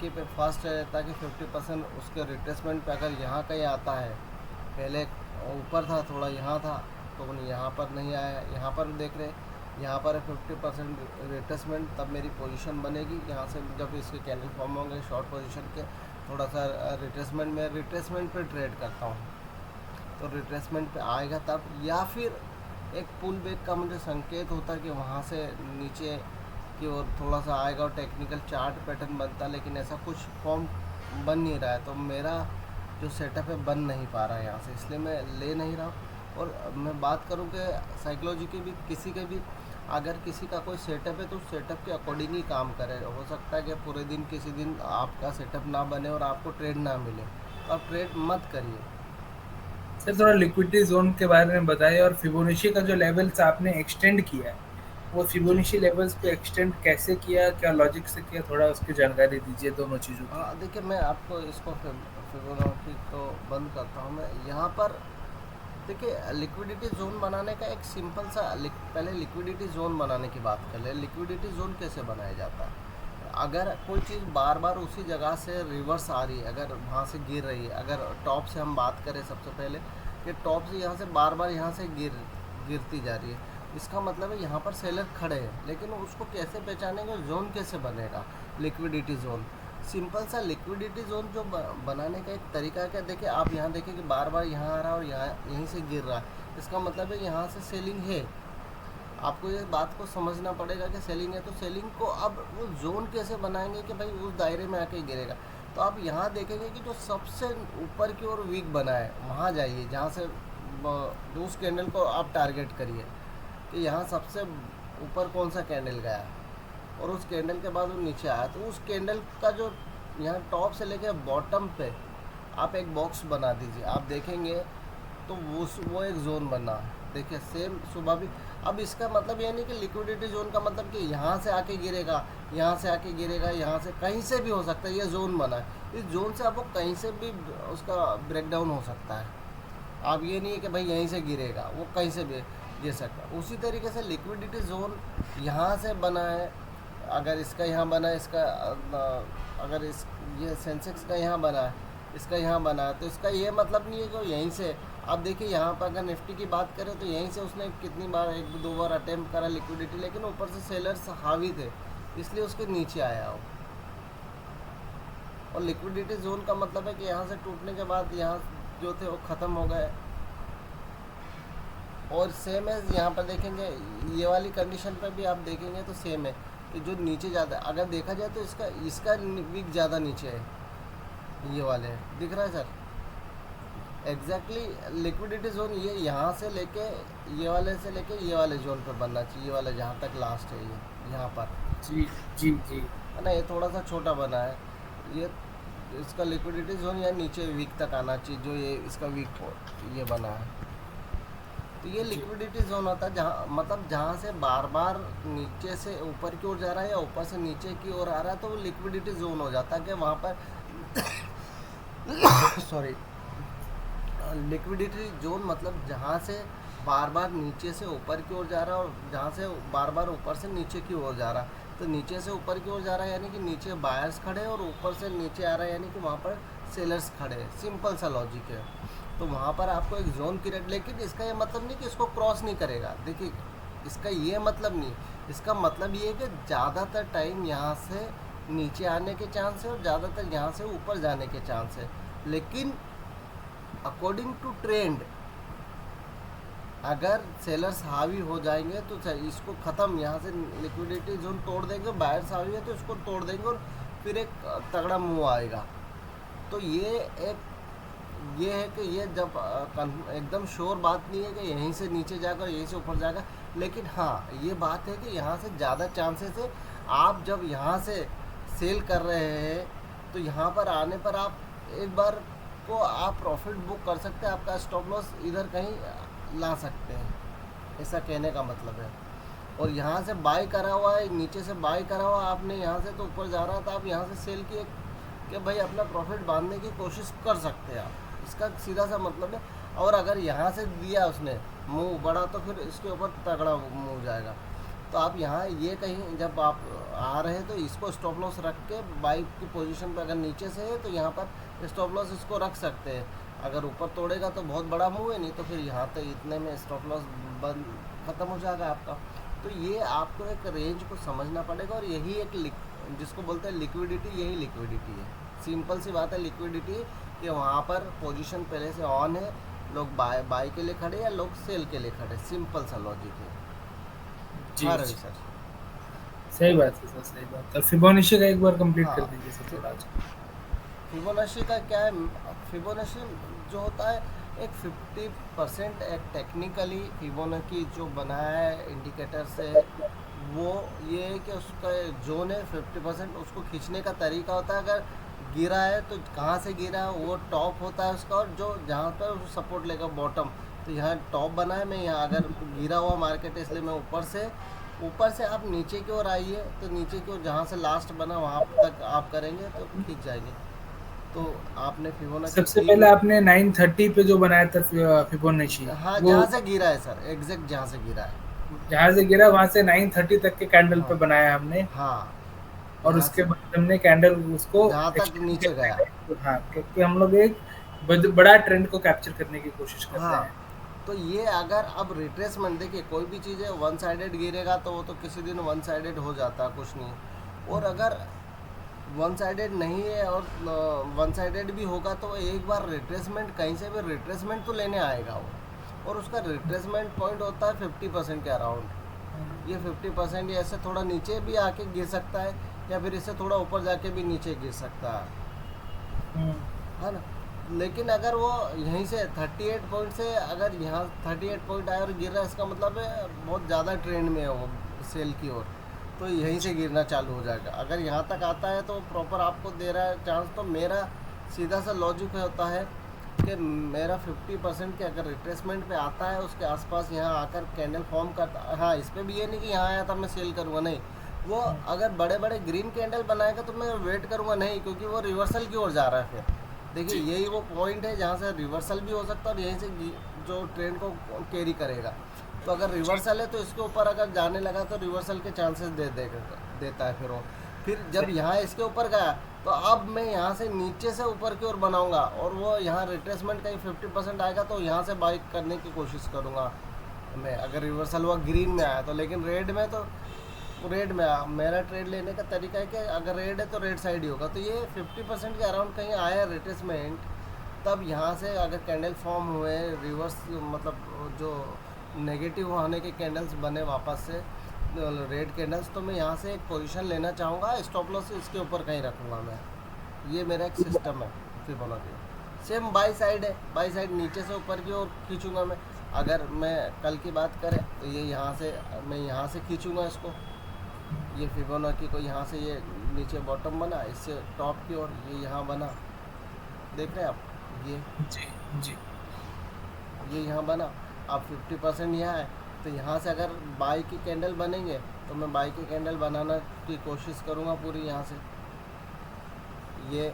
के पे फर्स्ट रहता है कि 50% उसके रिट्रेसमेंट पे अगर यहाँ कहीं आता है, पहले ऊपर था थोड़ा यहाँ था तो यहाँ पर नहीं आया, यहाँ पर देख रहे यहाँ पर है 50% रिट्रेसमेंट, तब मेरी पोजीशन बनेगी। यहाँ से जब इसके कैंडल फॉर्म होंगे शॉर्ट पोजीशन के, थोड़ा सा रिट्रेसमेंट में रिट्रेसमेंट पे ट्रेड करता हूँ, तो रिट्रेसमेंट पे आएगा तब, या फिर एक पुल बैक का मुझे संकेत होता है कि वहाँ से नीचे की ओर थोड़ा सा आएगा और टेक्निकल चार्ट पैटर्न बनता है, लेकिन ऐसा कुछ फॉर्म बन नहीं रहा है। तो मेरा जो सेटअप है बन नहीं पा रहा है यहाँ से, इसलिए मैं ले नहीं रहा हूँ। और मैं बात करूँ कि साइकोलॉजी की भी, किसी के भी अगर किसी का कोई सेटअप है तो सेटअप के अकॉर्डिंग ही काम करे। हो सकता है कि पूरे दिन किसी दिन आपका सेटअप ना बने और आपको ट्रेड ना मिले, तो आप ट्रेड मत करिए। सर थोड़ा लिक्विडिटी जोन के बारे में बताइए, और फिबोनाची का जो लेवल्स आपने एक्सटेंड किया है, वो जी। फिबोनाची लेवल्स पे एक्सटेंड कैसे किया, क्या लॉजिक से किया, थोड़ा उसकी जानकारी दीजिए दोनों चीज़ों की। हाँ देखिए, मैं आपको इसको फिबोनाची तो बंद करता हूँ मैं यहाँ पर। देखिए, लिक्विडिटी जोन बनाने का एक सिंपल सा पहले लिक्विडिटी जोन बनाने की बात कर ले। लिक्विडिटी जोन कैसे बनाया जाता है? अगर कोई चीज़ बार बार उसी जगह से रिवर्स आ रही है, अगर वहाँ से गिर रही है, अगर टॉप से हम बात करें सबसे पहले कि टॉप से यहाँ से बार बार यहाँ से गिरती जा रही है, इसका मतलब है यहाँ पर सेलर खड़े हैं। लेकिन उसको कैसे पहचानेंगे, जोन कैसे बनेगा लिक्विडिटी जोन? सिंपल सा लिक्विडिटी जोन जो बनाने का एक तरीका है। क्या देखिए, आप यहाँ देखिए कि बार बार यहाँ आ रहा है और यहाँ यहीं से गिर रहा है, इसका मतलब है यहाँ से सेलिंग है। आपको ये बात को समझना पड़ेगा कि सेलिंग है। तो सेलिंग को अब वो जोन कैसे बनाएंगे कि भाई उस दायरे में आके गिरेगा? तो आप यहाँ देखेंगे कि जो सबसे ऊपर की ओर वीक बना है वहाँ जाइए, जहाँ से जो उस कैंडल को आप टारगेट करिए कि यहाँ सबसे ऊपर कौन सा कैंडल गया, और उस कैंडल के बाद वो नीचे आया, तो उस कैंडल का जो यहाँ टॉप से लेके बॉटम पे आप एक बॉक्स बना दीजिए। आप देखेंगे तो वो एक जोन बना है। देखिए सेम सुबह भी। अब इसका मतलब ये नहीं कि लिक्विडिटी जोन का मतलब कि यहाँ से आके गिरेगा, यहाँ से आके गिरेगा, यहाँ से कहीं से भी हो सकता है। ये जोन बना है, इस जोन से आपको कहीं से भी उसका ब्रेकडाउन हो सकता है। आप ये नहीं है कि भाई यहीं से गिरेगा, वो कहीं से भी गिर सकता है। उसी तरीके से लिक्विडिटी जोन यहाँ से बना है, अगर इसका यहाँ बना है, इसका अगर इस ये सेंसेक्स का यहाँ बना है, इसका यहाँ बना है, तो इसका ये मतलब नहीं है कि वो यहीं से। आप देखिए यहाँ पर अगर निफ्टी की बात करें तो यहीं से उसने कितनी बार, एक दो बार अटेम्प्ट करा लिक्विडिटी, लेकिन ऊपर से सेलर्स हावी थे, इसलिए उसके नीचे आया हो। और लिक्विडिटी जोन का मतलब है कि यहाँ से टूटने के बाद यहाँ जो थे वो ख़त्म हो गए। और सेम है यहाँ पर देखेंगे, ये वाली कंडीशन पर भी आप देखेंगे तो सेम है कि जो नीचे जाता है, अगर देखा जाए तो इसका इसका वीक ज़्यादा नीचे है, ये वाले दिख रहा है सर। एग्जैक्टली लिक्विडिटी जोन ये यहाँ से लेके ये वाले से लेके ये वाले जोन पर बनना चाहिए, ये वाला जहाँ तक लास्ट है ये यहाँ पर, जी जी जी। है ना। ये थोड़ा सा छोटा बना है ये, इसका लिक्विडिटी जोन या नीचे वीक तक आना चाहिए, जो ये इसका वीक ये बना है। तो ये जी लिक्विडिटी जोन होता है जहाँ, मतलब जहाँ से बार बार नीचे से ऊपर की ओर जा रहा है या ऊपर से नीचे की ओर आ रहा है, तो वो लिक्विडिटी जोन हो जाता है कि वहाँ पर सॉरी, लिक्विडिटी जोन मतलब जहाँ से बार बार नीचे से ऊपर की ओर जा रहा है और जहाँ से बार बार ऊपर से नीचे की ओर जा रहा है। तो नीचे से ऊपर की ओर जा रहा है यानी कि नीचे बायर्स खड़े हैं, और ऊपर से नीचे आ रहा है यानी कि वहाँ पर सेलर्स खड़े हैं। सिंपल सा लॉजिक है। तो वहाँ पर आपको एक जोन क्रिएट, लेकिन इसका ये मतलब नहीं कि इसको क्रॉस नहीं करेगा। देखिए, इसका ये मतलब नहीं, इसका मतलब ये है कि ज़्यादातर टाइम यहाँ से नीचे आने के चांस है और ज़्यादातर यहाँ से ऊपर जाने के चांस है। लेकिन अकॉर्डिंग टू ट्रेंड, अगर सेलर्स हावी हो जाएंगे तो इसको ख़त्म, यहाँ से लिक्विडिटी जोन तोड़ देंगे, बायर्स हावी है तो इसको तोड़ देंगे और फिर एक तगड़ा मूव आएगा। तो ये है कि ये जब एकदम श्योर बात नहीं है कि यहीं से नीचे जाकर यहीं से ऊपर जाएगा। लेकिन हाँ, ये बात है कि यहाँ से ज़्यादा चांसेस है, आप जब यहाँ से सेल कर रहे हैं तो यहाँ पर आने पर आप एक बार को आप प्रॉफिट बुक कर सकते हैं, आपका स्टॉप लॉस इधर कहीं ला सकते हैं, ऐसा कहने का मतलब है। और यहाँ से बाई करा हुआ है, नीचे से बाई करा हुआ आपने, यहाँ से तो ऊपर जा रहा था, आप यहाँ से सेल किए कि भाई अपना प्रॉफिट बांधने की कोशिश कर सकते हैं आप, इसका सीधा सा मतलब है। और अगर यहाँ से दिया उसने मुंह बड़ा तो फिर इसके ऊपर तगड़ा मुंह जाएगा। तो आप यहाँ ये कहीं जब आप आ रहे हैं तो इसको स्टॉप लॉस रख के बाइक की पोजीशन पे अगर नीचे से है तो यहाँ पर स्टॉप लॉस इसको रख सकते हैं। अगर ऊपर तोड़ेगा तो बहुत बड़ा मूव है, नहीं तो फिर यहाँ तक इतने में स्टॉप लॉस बंद ख़त्म हो जाएगा आपका। तो ये आपको एक रेंज को समझना पड़ेगा, और यही एक जिसको बोलते हैं लिक्विडिटी, यही लिक्विडिटी है। सिंपल सी बात है लिक्विडिटी, कि वहाँ पर पोजीशन पहले से ऑन है, लोग बाय के लिए खड़े या लोग सेल के लिए खड़े, सिंपल सा लॉजिक है। जी हाँ रवि जी, सर। सही बात है सर, सही बात है। फिबोनाची का एक बार कंप्लीट कर हाँ, दीजिए सर थोड़ा सा। फिबोनाची का क्या है? फिबोनाची जो होता है एक 50% एक टेक्निकली फिबोनाची जो बनाया है इंडिकेटर से, वो ये है कि उसका जोन है 50%, उसको खींचने का तरीका होता है। अगर गिरा है तो कहाँ से गिरा है वो टॉप होता है उसका, और जो जहाँ पर सपोर्ट लेगा बॉटम, तो यहाँ टॉप बना है। मैं यहाँ अगर गिरा हुआ मार्केट है इसलिए मैं ऊपर से आप नीचे की ओर आइए, तो नीचे की ओर जहाँ से लास्ट बना वहाँ तक आप करेंगे तो खींच जाएंगे। तो आपने फिबोनाची सबसे की पहले भी। आपने 930 पे जो बनाया था फिबोनाची, हाँ, वो जहाँ से गिरा है सर, एग्जैक्ट जहाँ से गिरा है। जहाँ से गिरा वहां से 930 तक के कैंडल हाँ पे बनाया हमने, हाँ, और यहाँ उसके से बाद हमने कैंडल उसको जहाँ तक एक्सटेंड नीचे करते गया। गए। हाँ, क्योंकि हम लोग एक बड़ा ट्रेंड को कैप्चर करने की कोशिश कर रहे हाँ, हैं। तो ये अगर अब रिट्रेसमेंट देखिए, कोई भी चीज़ है वन साइडेड गिरेगा तो वो तो किसी दिन वन साइडेड हो जाता है, कुछ नहीं। और अगर वन साइडेड नहीं है और वन साइडेड भी होगा तो एक बार रिट्रेसमेंट, कहीं से भी रिट्रेसमेंट तो लेने आएगा वो, और उसका रिट्रेसमेंट पॉइंट होता है 50% के अराउंड। ये 50% या ऐसे थोड़ा नीचे भी आके गिर सकता है, या फिर इससे थोड़ा ऊपर जाके भी नीचे गिर सकता हम्म, है ना। लेकिन अगर वो यहीं से 38 पॉइंट से अगर यहाँ 38 पॉइंट आया और गिर रहा है, इसका मतलब है बहुत ज़्यादा ट्रेंड में है वो सेल की ओर, तो यहीं से गिरना चालू हो जाएगा। अगर यहाँ तक आता है तो प्रॉपर आपको दे रहा है चांस। तो मेरा सीधा सा लॉजिक होता है कि मेरा 50% के अगर रिट्रेसमेंट पे आता है, उसके आसपास यहाँ आकर कैंडल फॉर्म करता है। हाँ, इस पर भी ये नहीं कि यहाँ आया था मैं सेल करूँगा, नहीं। वो अगर बड़े बड़े ग्रीन कैंडल बनाएगा तो मैं वेट करूँगा नहीं, क्योंकि वो रिवर्सल की ओर जा रहा है। फिर देखिए यही वो पॉइंट है जहाँ से रिवर्सल भी हो सकता है, और यहीं से जो ट्रेंड को कैरी करेगा। तो अगर रिवर्सल है तो इसके ऊपर अगर जाने लगा तो रिवर्सल के चांसेस देता है फिर वो। फिर जब सही। यहाँ इसके ऊपर गया तो अब मैं यहाँ से नीचे से ऊपर की ओर बनाऊंगा, और वो यहाँ रिट्रेसमेंट कहीं 50% आएगा तो यहाँ से बाइक करने की कोशिश करूँगा मैं, अगर रिवर्सल हुआ ग्रीन में आया तो। लेकिन रेड में तो रेड में मेरा ट्रेड लेने का तरीका है कि अगर रेड है तो रेड साइड ही होगा। तो ये 50% के अराउंड कहीं आया रिट्रेसमेंट, तब यहाँ से अगर कैंडल फॉर्म हुए रिवर्स, मतलब जो नेगेटिव होने के कैंडल्स बने वापस से रेड कैंडल्स, तो मैं यहाँ से एक पोजीशन लेना चाहूँगा, स्टॉप लॉस इसके ऊपर कहीं रखूँगा मैं। ये मेरा एक सिस्टम है फिबोनाची। सेम बाई साइड है, बाई साइड नीचे से ऊपर की ओर खींचूँगा मैं। अगर मैं कल की बात करें तो ये यहाँ से मैं यहाँ से खींचूँगा इसको, ये फिबोनाची को यहाँ से, ये नीचे बॉटम बना, इससे टॉप की ओर ये यहाँ बना, देख रहे हैं आप, जी जी, ये यहाँ बना। अब 50% यहाँ है, तो यहाँ से अगर बाई की कैंडल बनेंगे तो मैं बाई की कैंडल बनाना की कोशिश करूँगा पूरी यहाँ से, ये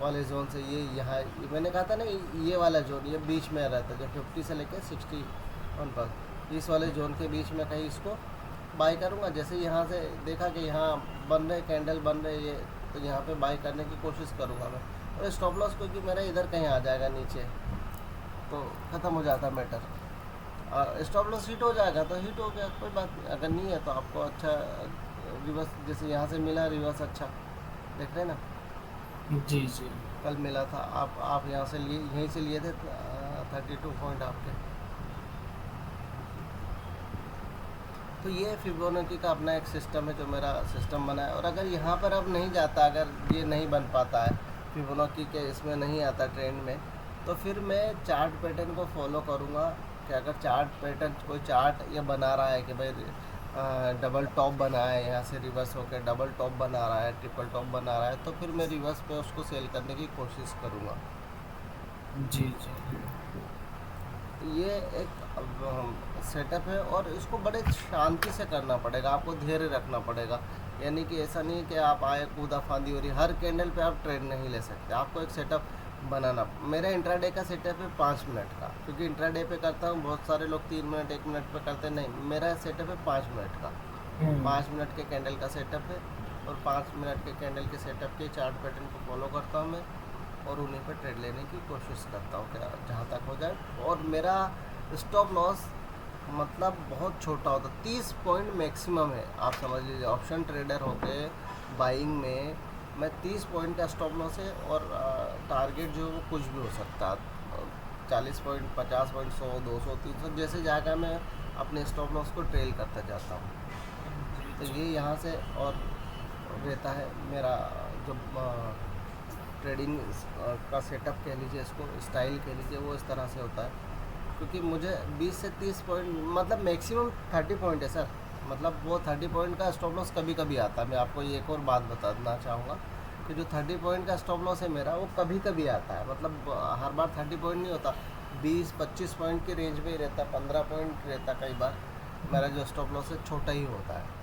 वाले जोन से। ये यहाँ मैंने कहा था ना, ये वाला जोन ये बीच में रहता है, जो 50 से लेकर 61 पर, इस वाले जोन के बीच में कहीं इसको बाई करूँगा। जैसे यहाँ से देखा कि यहाँ बन रहे कैंडल बन रहे ये, तो यहाँ पे बाई करने की कोशिश करूँगा मैं। और स्टॉप लॉस क्योंकि मेरा इधर कहीं आ जाएगा नीचे, तो ख़त्म हो जाता मैटर। स्टॉप लॉस हिट हो जाएगा तो हिट हो गया, कोई बात नहीं। अगर नहीं है तो आपको अच्छा रिवर्स, जैसे यहाँ से मिला रिवर्स, अच्छा देख रहे हैं ना, जी जी, कल मिला था। आप यहाँ से लिए, यहीं से लिए थे 32 पॉइंट आपके। तो ये फिबोनाची का अपना एक सिस्टम है, जो मेरा सिस्टम बना है। और अगर यहाँ पर अब नहीं जाता, अगर ये नहीं बन पाता है फिबोनाची के, इसमें नहीं आता ट्रेंड में, तो फिर मैं चार्ट पैटर्न को फॉलो करूँगा। कि अगर चार्ट पैटर्न, कोई चार्ट ये बना रहा है कि भाई डबल टॉप बना है, यहाँ से रिवर्स होकर डबल टॉप बना रहा है, ट्रिपल टॉप बना रहा है, तो फिर मैं रिवर्स पे उसको सेल करने की कोशिश करूँगा। जी जी, ये एक सेटअप है, और इसको बड़े शांति से करना पड़ेगा, आपको धैर्य रखना पड़ेगा। यानी कि ऐसा नहीं कि आप आए कूदा फांदी हो रही, हर कैंडल पे आप ट्रेड नहीं ले सकते, आपको एक सेटअप बनाना। मेरा इंट्राडे का सेटअप है 5 मिनट का, क्योंकि इंट्राडे पे करता हूँ, बहुत सारे लोग 3 मिनट 1 मिनट पे करते नहीं, मेरा सेटअप है 5 मिनट का। 5 मिनट के कैंडल का सेटअप है और 5 मिनट के कैंडल के सेटअप के चार्ट पैटर्न को फॉलो करता हूँ मैं और उन्हीं पर ट्रेड लेने की कोशिश करता हूँ क्या जहाँ तक हो जाए। और मेरा स्टॉप लॉस मतलब बहुत छोटा होता, 30 पॉइंट मैक्सिमम है, आप समझ लीजिए। ऑप्शन ट्रेडर होके बाइंग में मैं 30 पॉइंट का स्टॉप लॉस है और टारगेट जो है वो कुछ भी हो सकता है, 40 पॉइंट, 50 पॉइंट, 100, 200, 300 जैसे जाकर मैं अपने स्टॉप लॉस को ट्रेल करता जाता हूँ। तो ये यहाँ से और रहता है मेरा जो ट्रेडिंग का सेटअप कह लीजिए, इसको स्टाइल कह लीजिए, वो इस तरह से होता है। क्योंकि मुझे 20 से 30 पॉइंट मतलब मैक्सिमम 30 पॉइंट है सर, मतलब वो 30 पॉइंट का स्टॉप लॉस कभी कभी आता है। मैं आपको ये एक और बात बताना चाहूँगा कि जो 30 पॉइंट का स्टॉप लॉस है मेरा, वो कभी कभी आता है, मतलब हर बार 30 पॉइंट नहीं होता, 20-25 पॉइंट की रेंज में ही रहता है, 15 पॉइंट रहता है कई बार। मेरा जो स्टॉप लॉस है छोटा ही होता है।